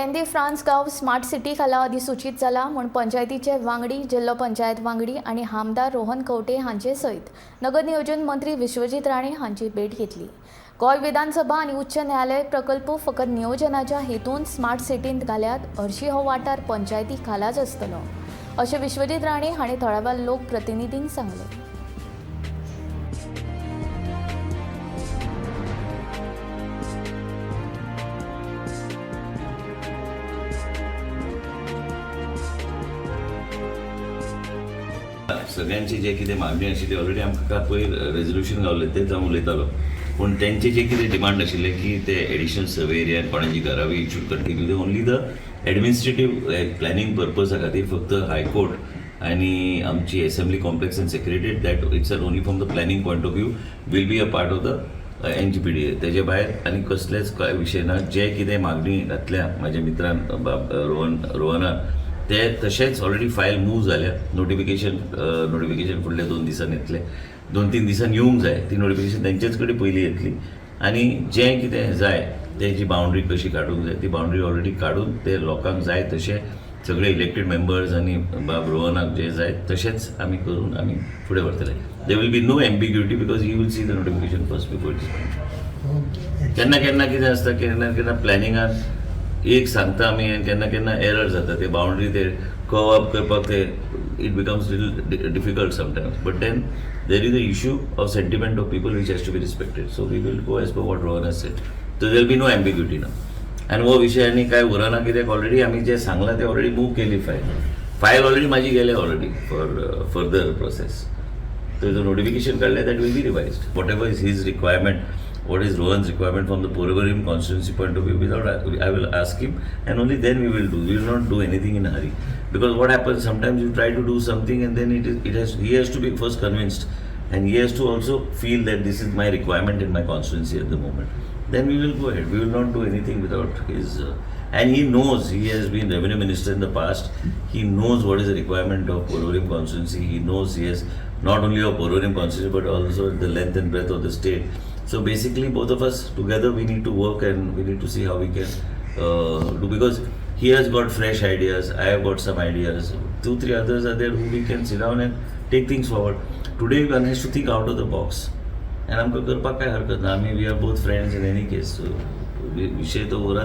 केंदी France गांव smart city खाला अधिसूचित जाला म्हूण पंचायतीचे वांगडी, जिल्लो पंचायत वांगडी आनी आमदार रोहन खंवटे हांचे सयत नगर नियोजन मंत्री विश्वजीत राणे हांची भेट घेतली. गोंय विधानसभा आनी उच्च न्यायालय प्रकल्प फकत नियोजनाच्या हेतून स्मार्ट सिटींत घाल्यात. हरशी हो वाठार पंचायती खालाच आसतलो अशें विश्वजीत राणे हांणी थळाव्या लोकप्रतिनिधींक सांगलें. सगळ्यांची जे कितें मागणी आशिल्ली ऑलरेडी आमकां पयर रेजोल्युशन गावलें तेच हांव उलयतालो. पूण तेंचे जे कितें डिमांड आशिल्ले की ते एडिशनल सर्वे एरिया कोणाची घरावी should continue only the administrative planning पर्पजा खातीर फक्त हायकोर्ट आनी आमची assembly complex and secretariat that it's only from the planning point of view will be a part of the NGPD. तेजे भायर आनी कसलेच विशय ना. जे कितें मागणी घातल्या म्हाज्या मित्रान रोहनान ते तशेंच ऑलरेडी फायल मूव जाल्या. नोटिफिकेशन फुडल्या 2 दिसांनी येतले. 2-3 दिसांनी येवंक जाय. ती नोटिफिकेशन तेंचेच कडेन पयलीं येतली आनी जें कितें जाय तेजी बाउंड्री कशी काडूंक जाय ती बाउंड्री ऑलरेडी काडून ते लोकांक जाय तशें सगळे इलेक्टेड मेंबर्स आनी बाब रोहनाक जे जाय तशेंच आमी करून आमी फुडें व्हरतले. There will be no ambiguity because he will see the notification first before this. केन्ना केन्ना कितें आसता केन्ना प्लॅनिंगान एक सांगता आमी आनी केन्ना एरर जाता. ते बाउंड्री ते कव अप करपाक ते it becomes little difficult sometimes. But then there is the issue of sentiment of people which has to be respected. So we will go as per what Rohan has said. So there be no ambiguity ना. आनी हो विशय आनी काय उरना कित्याक already आमी जे सांगलां ते ऑलरेडी मूव केली फायल ऑलरेडी म्हाजी गेले ऑलरेडी फॉर फर्दर प्रोसेस. तेजो नोटिफिकेशन काडलें that will be revised whatever is his requirement. What is Rohan's requirement from the Porvorim constituency point of view? I will ask him, and only then we will do. We will not do anything in a hurry, because what happens sometimes you try to do something and then he has to be first convinced, and he has to also feel that this is my requirement in my constituency at the moment. Then we will go ahead. We will not do anything without his. And he knows, he has been revenue minister in the past. He knows what is the requirement of Porvorim constituency. He knows he has not only of Porvorim constituency but also the length and breadth of the state. So basically both of us together we need to work and we need to see how we can do, because he has got fresh ideas, I have got some ideas, 2-3 others are there who we can sit down and take things forward. Today one has to think out of the box and आमकां करपाक काय हरकत ना. आमी we are both friends in any case. So विषय तो उरत